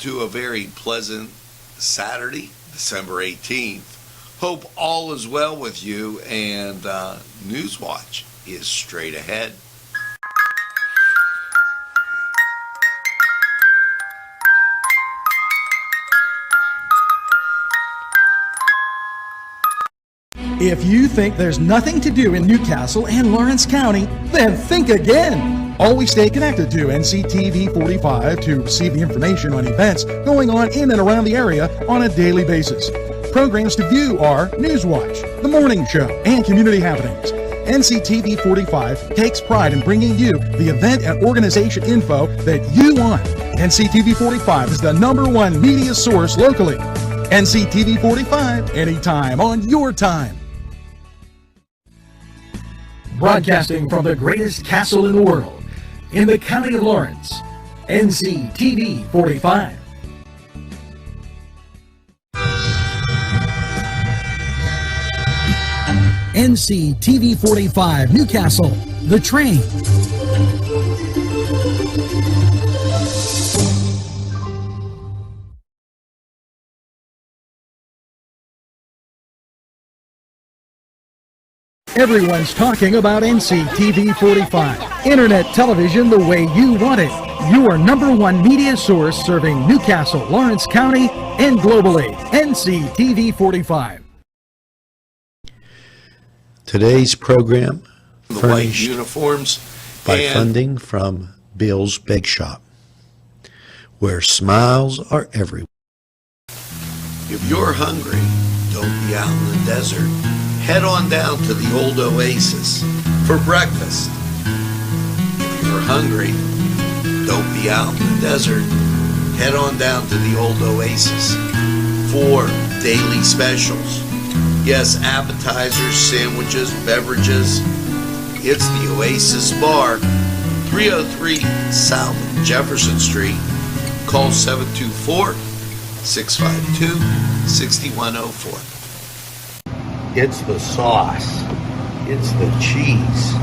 To a very pleasant Saturday, December 18th. Hope all is well with you, and Newswatch is straight ahead. If you think there's nothing to do in Newcastle and Lawrence County, then think again. Always stay connected to Nctv45 to receive the information on events going on in and around the area on a daily basis. Programs to view are Newswatch, The Morning Show, and Community Happenings. Nctv45 takes pride in bringing you the event and organization info that you want. Nctv45 is the #1 media source locally. Nctv45, anytime on your time. Broadcasting from the greatest castle in the world, in the county of Lawrence, Nctv45. Nctv45 Newcastle, The Train. Everyone's talking about Nctv45. Internet television the way you want it. Your #1 media source serving Newcastle, Lawrence County, and globally. Nctv45. Today's program The white furnished uniforms by and funding from Bill's Bake Shop, where smiles are everywhere. if you're hungry, don't be out in the desert. Head on down to the old Oasis for breakfast. If you're hungry, don't be out in the desert. Head on down to the old Oasis for daily specials. Yes, appetizers, sandwiches, beverages. It's the Oasis Bar, 303 South Jefferson Street. Call 724-652-6104. It's the sauce. It's the cheese.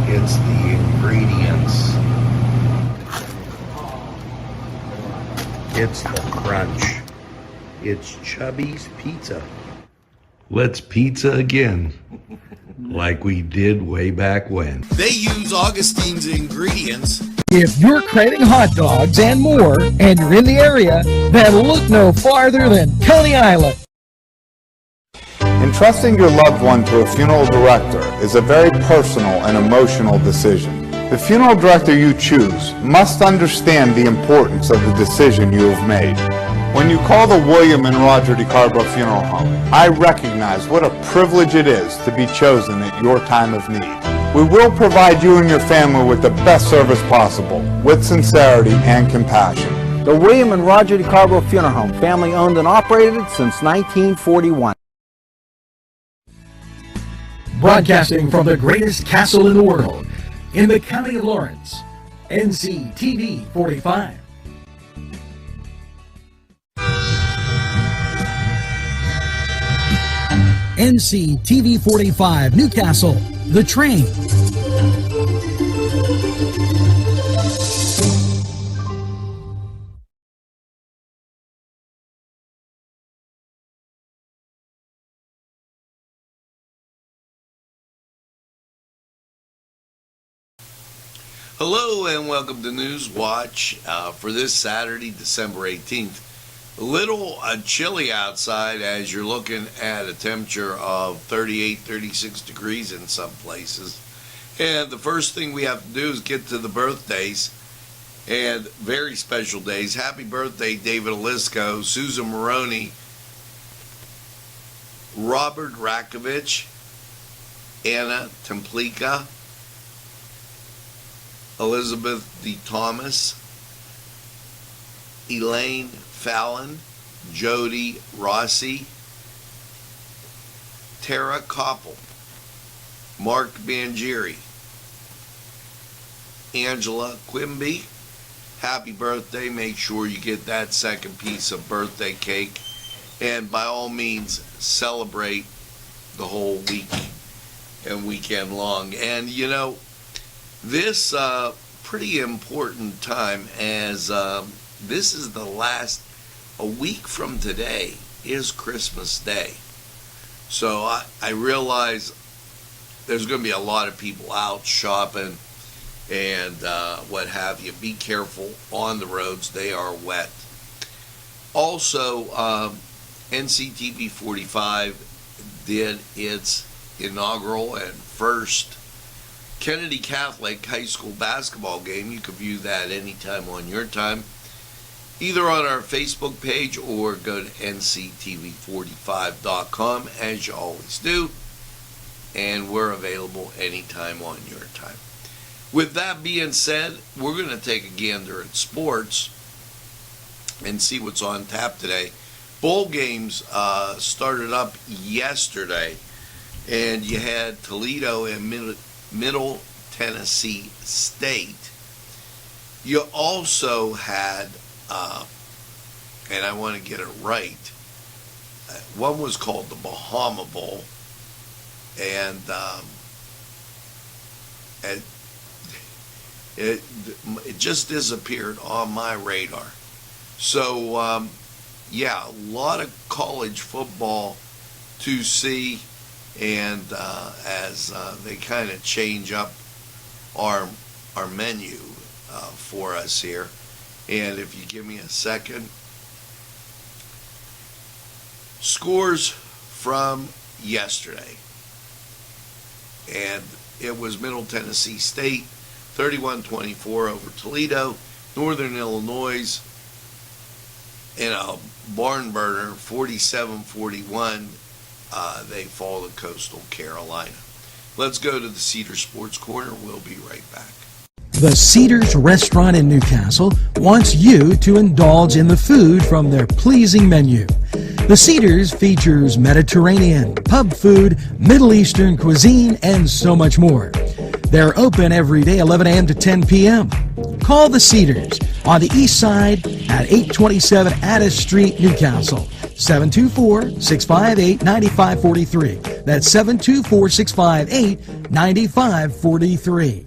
It's the ingredients. It's the crunch. It's Chubby's Pizza. Let's pizza again, like we did way back when. They use Augustine's ingredients. If you're craving hot dogs and more, and you're in the area, then look no farther than Coney Island. Entrusting your loved one to a funeral director is a very personal and emotional decision. The funeral director you choose must understand the importance of the decision you have made. When you call the William and Roger DeCarbo Funeral Home, I recognize what a privilege it is to be chosen at your time of need. We will provide you and your family with the best service possible, with sincerity and compassion. The William and Roger DeCarbo Funeral Home, family owned and operated since 1941. Broadcasting from the greatest castle in the world, in the county of Lawrence, Nctv45. Nctv45 Newcastle, The Train. Hello and welcome to Newswatch for this Saturday, December 18th. A little chilly outside as you're looking at a temperature of 38, 36 degrees in some places. And the first thing we have to do is get to the birthdays, and very special days. Happy birthday, David Alisco, Susan Maroney, Robert Rakovich, Anna Templika, Elizabeth D. Thomas, Elaine Fallon, Jody Rossi, Tara Koppel, Mark Bangieri, Angela Quimby. Happy birthday. Make sure you get that second piece of birthday cake. And by all means, celebrate the whole week and weekend long. And you know, this pretty important time as this is a week from today is Christmas Day. So I realize there's going to be a lot of people out shopping and what have you. Be careful on the roads. They are wet. Also, Nctv45 did its inaugural and first Kennedy Catholic High School basketball game. You can view that anytime on your time, either on our Facebook page or go to nctv45.com, as you always do, and we're available anytime on your time. With that being said, we're going to take a gander at sports and see what's on tap today. Bowl games started up yesterday, and you had Toledo and Middle Tennessee State. You also had, and I want to get it right, one was called the Bahama Bowl, and it just disappeared on my radar. So, yeah, a lot of college football to see, and as they kind of change up our menu for us here. And if you give me a second, scores from yesterday, and it was Middle Tennessee State 31-24 over Toledo. Northern Illinois in a barn burner 47-41. They fall to Coastal Carolina. Let's go to the Cedar Sports Corner. We'll be right back. The Cedars Restaurant in Newcastle wants you to indulge in the food from their pleasing menu. The Cedars features Mediterranean, pub food, Middle Eastern cuisine, and so much more. They're open every day 11 a.m. to 10 p.m. Call the Cedars on the east side at 827 Addis Street, Newcastle. 724-658-9543. That's 724-658-9543.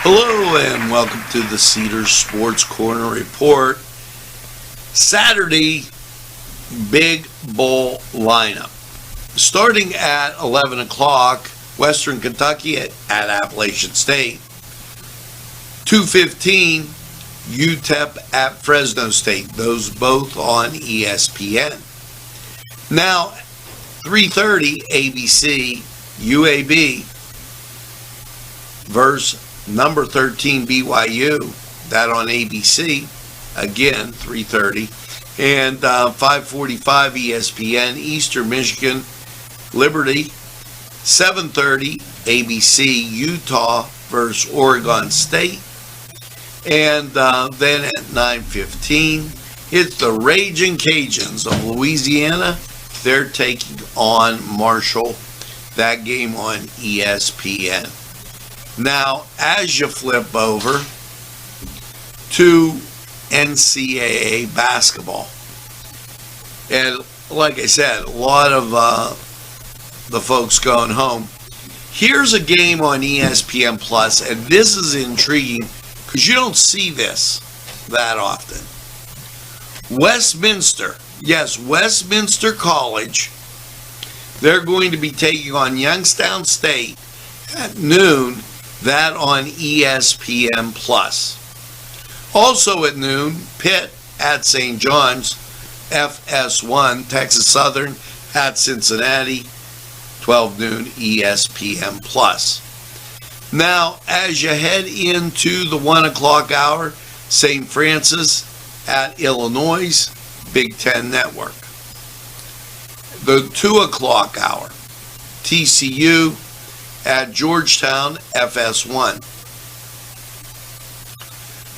Hello and welcome to the Cedars Sports Corner Report. Saturday Big Bowl lineup. Starting at 11 o'clock, Western Kentucky at Appalachian State. 2:15, UTEP at Fresno State. Those both on ESPN. Now, 3:30, ABC, UAB versus number 13 BYU. That on ABC. Again, 3:30. And 5:45 ESPN, Eastern Michigan, Liberty. 7:30 ABC, Utah versus Oregon State. And then at 9:15, it's the Raging Cajuns of Louisiana. They're taking on Marshall. That game on ESPN. Now, as you flip over to NCAA basketball, and like I said, a lot of the folks going home. Here's a game on ESPN Plus, and this is intriguing because you don't see this that often. Westminster, yes, Westminster College. They're going to be taking on Youngstown State at noon. That on ESPN Plus. Also at noon, Pitt at St. John's, FS1, Texas Southern at Cincinnati, 12 noon, ESPN Plus. Now, as you head into the 1 o'clock hour, St. Francis at Illinois, Big Ten Network. The 2 o'clock hour, TCU at Georgetown, FS1.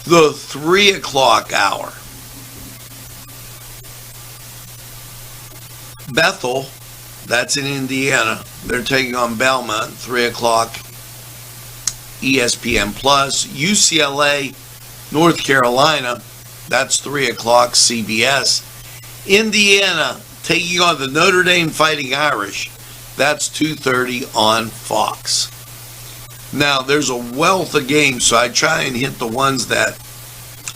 The 3 o'clock hour, Bethel, that's in Indiana. They're taking on Belmont, 3 o'clock, ESPN Plus. UCLA, North Carolina, that's 3 o'clock, CBS. Indiana taking on the Notre Dame Fighting Irish, That's 2:30 on Fox. Now, there's a wealth of games, so I try and hit the ones that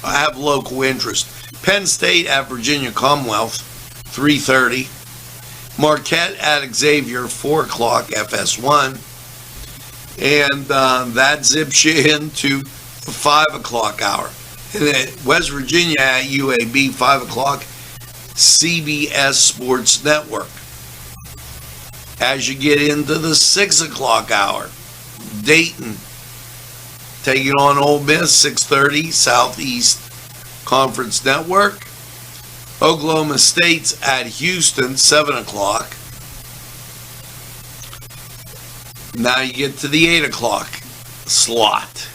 have local interest. Penn State at Virginia Commonwealth, 3:30. Marquette at Xavier, 4 o'clock, FS1. And that zips you into the 5 o'clock hour. And then West Virginia at UAB, 5 o'clock, CBS Sports Network. As you get into the 6 o'clock hour, Dayton taking on Ole Miss, 6:30, Southeast Conference Network. Oklahoma State's at Houston, 7 o'clock. Now you get to the 8 o'clock slot.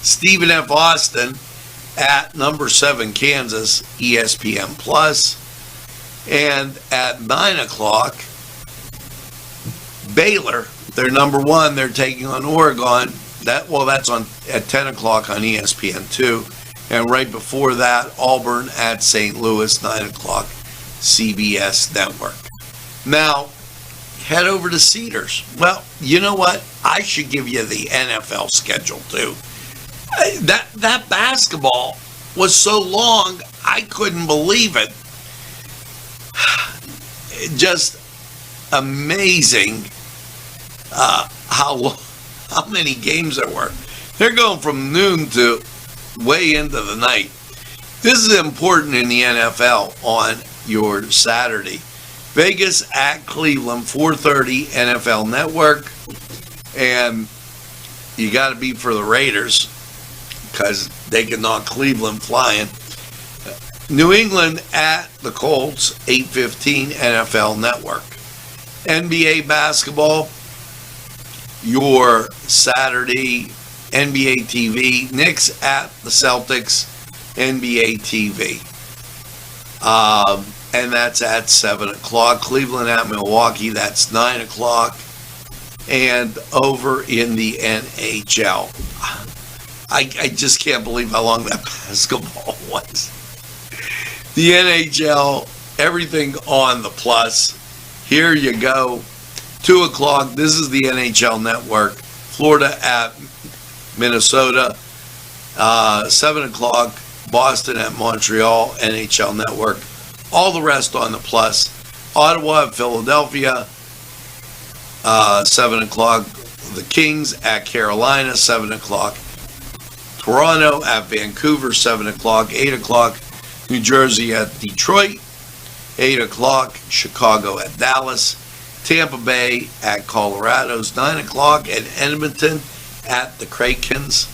Stephen F. Austin at number 7 Kansas, ESPN Plus. And at 9 o'clock, Baylor, they're number 1, they're taking on Oregon. That's on at 10 o'clock on ESPN2. And right before that, Auburn at St. Louis, 9 o'clock, CBS Network. Now, head over to Cedars. Well, you know what? I should give you the NFL schedule, too. That basketball was so long, I couldn't believe it. Just amazing how many games there were. They're going from noon to way into the night. This is important in the NFL on your Saturday. Vegas at Cleveland, 4:30, NFL Network. And you got to be for the Raiders because they can knock Cleveland flying. New England at the Colts, 8:15, NFL Network. NBA basketball, your Saturday NBA TV. Knicks at the Celtics, NBA TV. And that's at 7 o'clock. Cleveland at Milwaukee, that's 9 o'clock. And over in the NHL. I just can't believe how long that basketball was. The NHL, everything on the plus. Here you go. 2 o'clock, this is the NHL Network. Florida at Minnesota. 7 o'clock, Boston at Montreal, NHL Network. All the rest on the plus. Ottawa at Philadelphia, 7 o'clock. The Kings at Carolina, 7 o'clock. Toronto at Vancouver, 7 o'clock. 8 o'clock, New Jersey at Detroit. 8 o'clock, Chicago at Dallas. Tampa Bay at Colorado's, 9 o'clock. And Edmonton at the Krakens.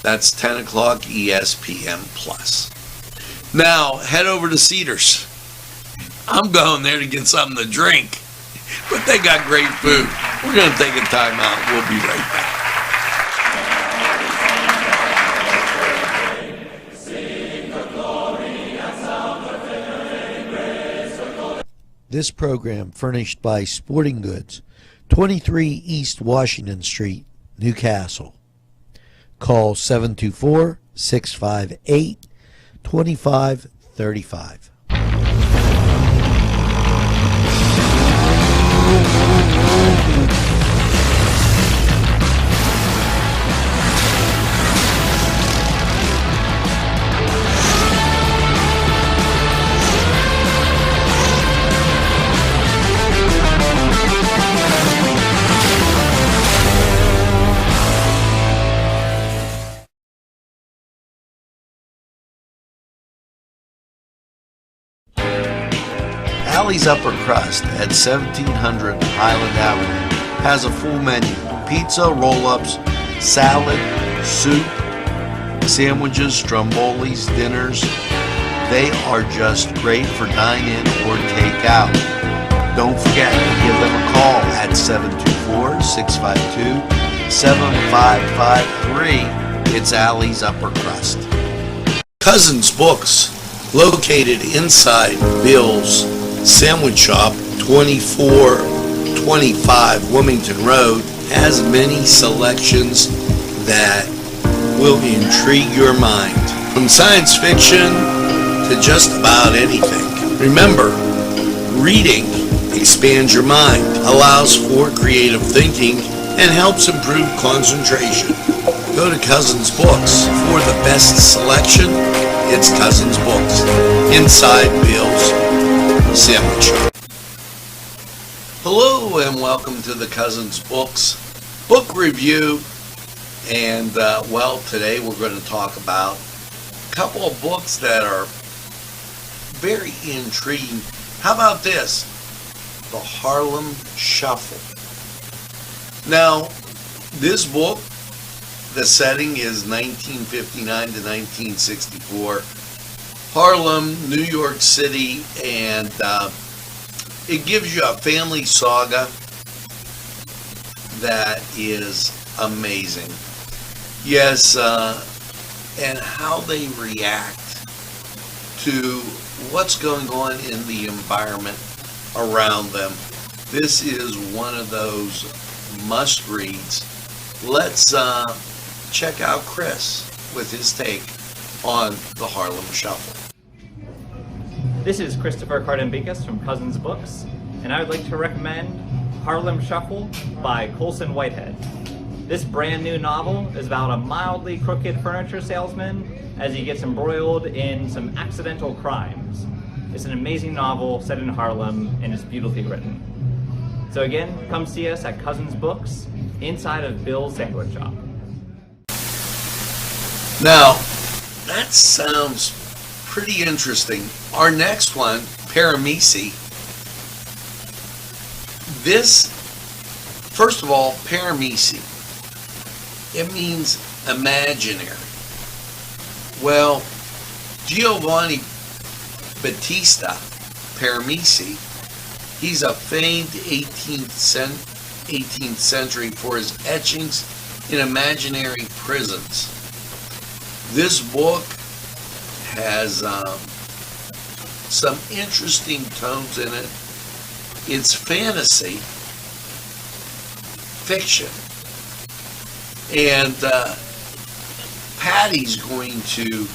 That's 10 o'clock, ESPN Plus. Now, head over to Cedars. I'm going there to get something to drink. But they got great food. We're going to take a time out. We'll be right back. This program furnished by Sporting Goods, 23 East Washington Street, Newcastle. Call 724-658-2535. Allie's Upper Crust at 1700 Highland Avenue has a full menu. Pizza, roll-ups, salad, soup, sandwiches, strombolis, dinners. They are just great for dine-in or take-out. Don't forget to give them a call at 724-652-7553. It's Allie's Upper Crust. Cousins Books, located inside Bill's Sandwich Shop, 2425 Wilmington Road, has many selections that will intrigue your mind. From science fiction to just about anything. Remember, reading expands your mind, allows for creative thinking, and helps improve concentration. Go to Cousins Books for the best selection. It's Cousins Books, inside Bill's Sandwich Shop. Hello and welcome to the Cousins Books book review. And well, today we're going to talk about a couple of books that are very intriguing. How about this? The Harlem Shuffle. Now, this book, the setting is 1959 to 1964, Harlem, New York City, and it gives you a family saga that is amazing. Yes, and how they react to what's going on in the environment around them. This is one of those must-reads. Let's check out Chris with his take on the Harlem Shuffle. This is Christopher Cardambikas from Cousins Books, and I would like to recommend Harlem Shuffle by Colson Whitehead. This brand new novel is about a mildly crooked furniture salesman as he gets embroiled in some accidental crimes. It's an amazing novel set in Harlem, and it's beautifully written. So again, come see us at Cousins Books, inside of Bill's Sandwich Shop. Now, that sounds pretty interesting. Our next one, Paramisi. This, first of all, Paramisi, it means imaginary. Well, Giovanni Battista Paramisi, he's a famed 18th century for his etchings in imaginary prisons. This book has some interesting tones in it. It's fantasy fiction. And Patty's going to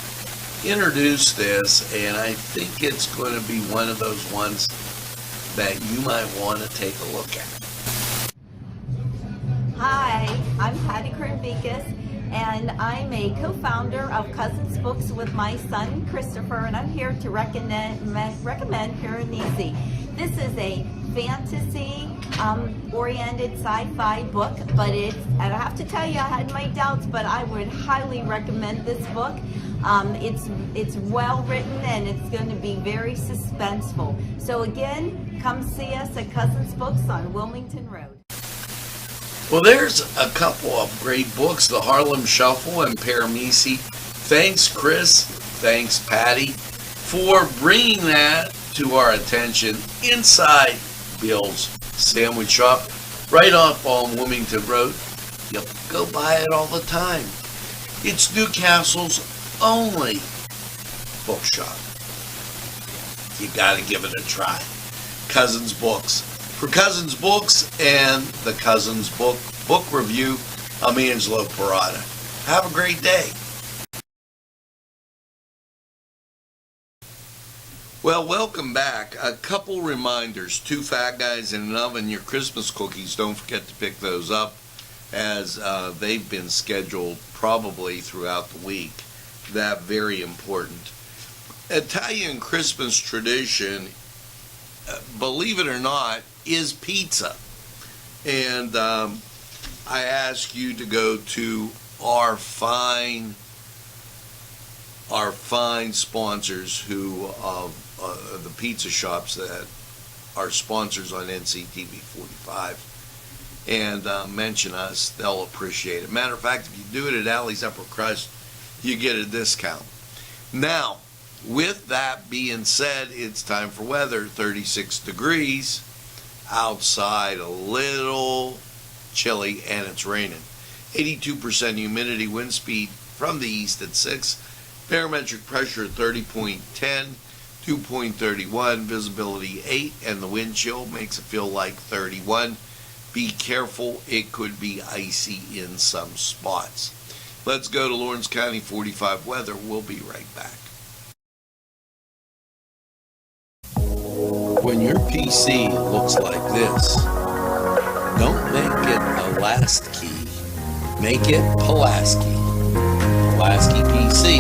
introduce this, and I think it's going to be one of those ones that you might want to take a look at. Hi, I'm Patty Cardambikas, and I'm a co-founder of Cousins Books with my son Christopher, and I'm here to recommend Paramisi. This is a fantasy oriented sci-fi book, but and I have to tell you, I had my doubts, but I would highly recommend this book. It's well written, and it's going to be very suspenseful. So again, come see us at Cousins Books on Wilmington Road. Well, there's a couple of great books, The Harlem Shuffle and Paramisi. Thanks, Chris. Thanks, Patty, for bringing that to our attention inside Bill's Sandwich Shop, right off on Wilmington Road. You go by it all the time. It's Newcastle's only bookshop. You got to give it a try. Cousins Books. For Cousins Books and the Cousins Book Review, I'm Angelo Perrotta. Have a great day. Well, welcome back. A couple reminders. 2 Fat Guys in an Oven, your Christmas cookies. Don't forget to pick those up, as they've been scheduled probably throughout the week. That very important. Italian Christmas tradition, believe it or not, is pizza. And I ask you to go to our fine sponsors who the pizza shops that are sponsors on Nctv45 and mention us. They'll appreciate it. Matter of fact, if you do it at Alley's Upper Crust, you get a discount. Now, with that being said, it's time for weather. 36 degrees outside, a little chilly, and it's raining. 82% humidity, wind speed from the east at 6, barometric pressure 30.10, 2.31, visibility 8, and the wind chill makes it feel like 31. Be careful, it could be icy in some spots. Let's go to Lawrence County 45 weather. We'll be right back. when your PC looks like this, don't make it a last key. Make it Pulaski. Pulaski PC.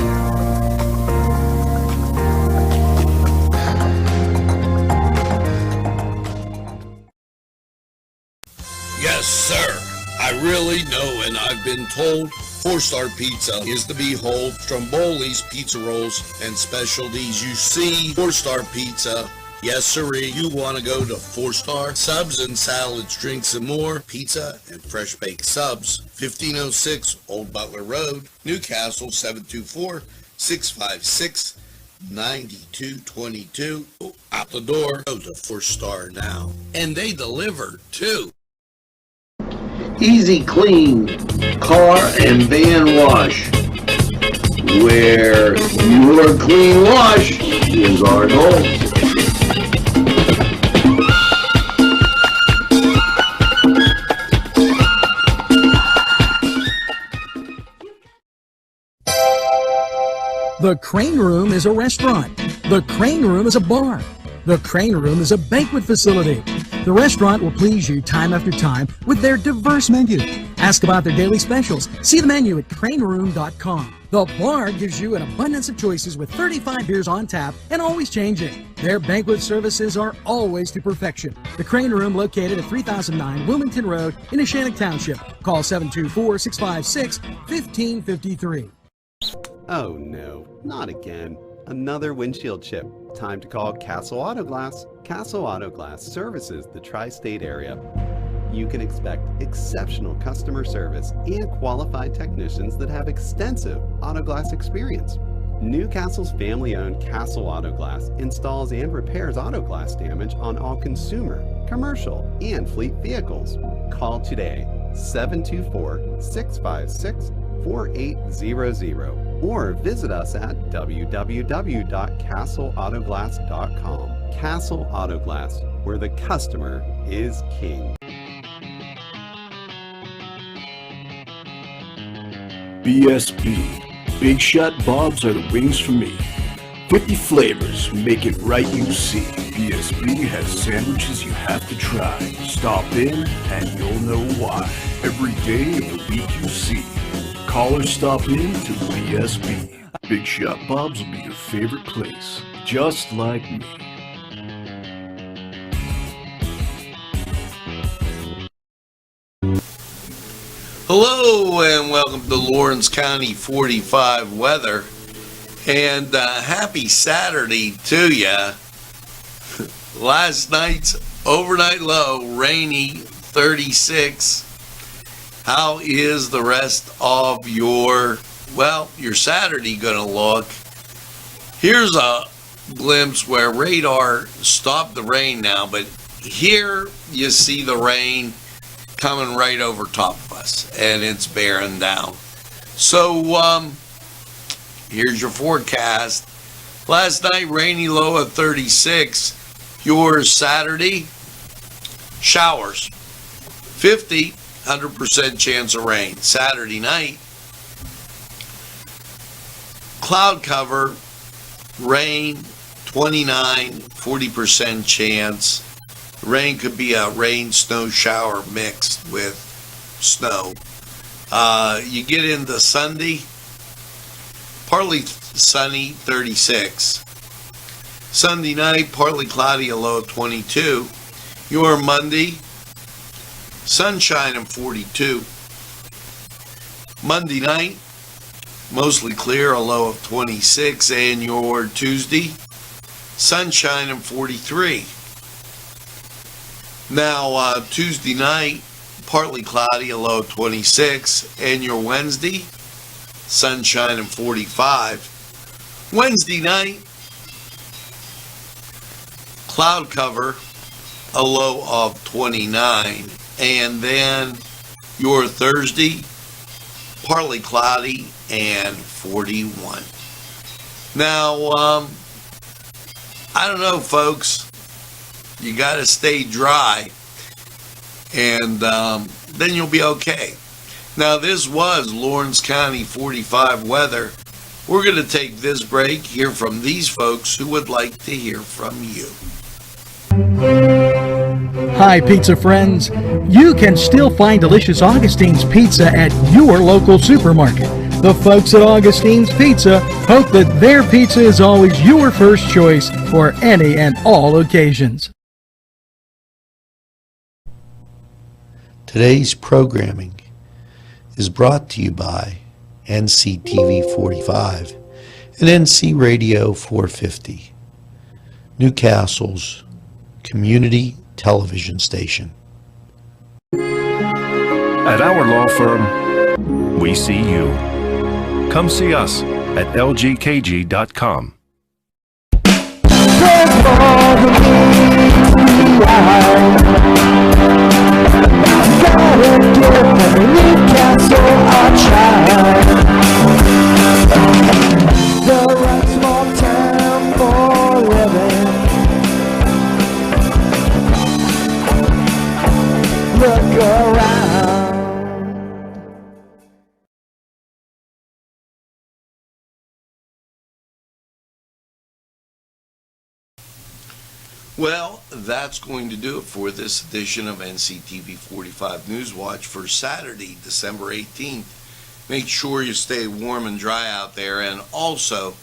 Yes, sir. I really know, and I've been told 4-Star Pizza is the behold. Stromboli's Pizza Rolls and Specialties. You see 4-Star Pizza. Yes, sirree. You want to go to 4-Star? Subs and salads, drinks, and more. Pizza and fresh baked subs. 1506 Old Butler Road, Newcastle, 724-656-9222. Out the door. Go to 4-Star now. And they deliver, too. Easy Clean Car and Van Wash, where your clean wash is our goal. The Crane Room is a restaurant. The Crane Room is a bar. The Crane Room is a banquet facility. The restaurant will please you time after time with their diverse menu. Ask about their daily specials. See the menu at craneroom.com. The bar gives you an abundance of choices with 35 beers on tap and always changing. Their banquet services are always to perfection. The Crane Room, located at 3009 Wilmington Road in Neshannock Township. Call 724-656-1553. Oh no, not again. Another windshield chip. Time to call Castle Auto Glass. Castle Auto Glass services the tri-state area. You can expect exceptional customer service and qualified technicians that have extensive auto glass experience. Newcastle's family-owned Castle Auto Glass installs and repairs auto glass damage on all consumer, commercial, and fleet vehicles. Call today, 724-656-4800. Or visit us at www.castleautoglass.com. Castle Auto Glass, where the customer is king. BSB. Big Shot Bobs are the wings for me. 50 flavors, make it right you see. BSB has sandwiches you have to try. Stop in and you'll know why. Every day of the week you see. Call or stop in to BSB. Big Shot Bob's will be your favorite place, just like me. Hello and welcome to Lawrence County 45 weather, and happy Saturday to ya. Last night's overnight low, rainy, 36. How is the rest of your Saturday gonna look? Here's a glimpse where radar stopped the rain now, but here you see the rain coming right over top of us, and it's bearing down. So here's your forecast. Last night, rainy low of 36. Your Saturday, showers, 100% chance of rain. Saturday night, cloud cover, rain, 40% chance. Rain could be a rain-snow shower mixed with snow. You get into Sunday, partly sunny, 36. Sunday night, partly cloudy, a low of 22. Your Monday, sunshine and 42. Monday night, mostly clear, a low of 26. And your Tuesday, sunshine and 43. Now, Tuesday night, partly cloudy, a low of 26. And your Wednesday, sunshine and 45. Wednesday night, cloud cover, a low of 29. And then your Thursday, partly cloudy and 41. Now, I don't know, folks. You got to stay dry, and then you'll be okay. Now, this was Lawrence County 45 weather. We're going to take this break, hear from these folks who would like to hear from you. Hi, pizza friends. You can still find delicious Augustine's Pizza at your local supermarket. The folks at Augustine's Pizza hope that their pizza is always your first choice for any and all occasions. Today's programming is brought to you by Nctv45 and NC Radio 450, Newcastle's community television station. At our law firm, we see you. Come see us at lgkg.com. Well, that's going to do it for this edition of NCTV45 Newswatch for Saturday, December 18th. Make sure you stay warm and dry out there, and also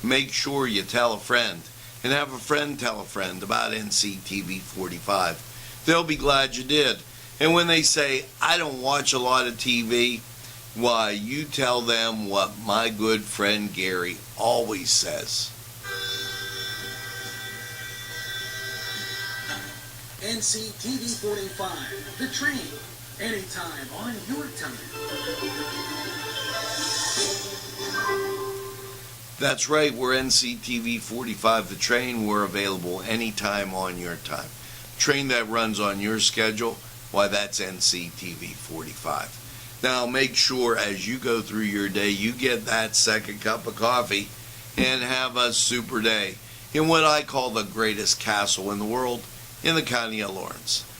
make sure you tell a friend, and have a friend tell a friend about NCTV45. They'll be glad you did. And when they say, I don't watch a lot of TV, why, you tell them what my good friend Gary always says. NCTV45, the train, anytime on your time. That's right, we're NCTV45, the train. We're available anytime on your time. Train that runs on your schedule, why, that's NCTV45. Now make sure as you go through your day, you get that second cup of coffee and have a super day in what I call the greatest castle in the world, in the county of Lawrence.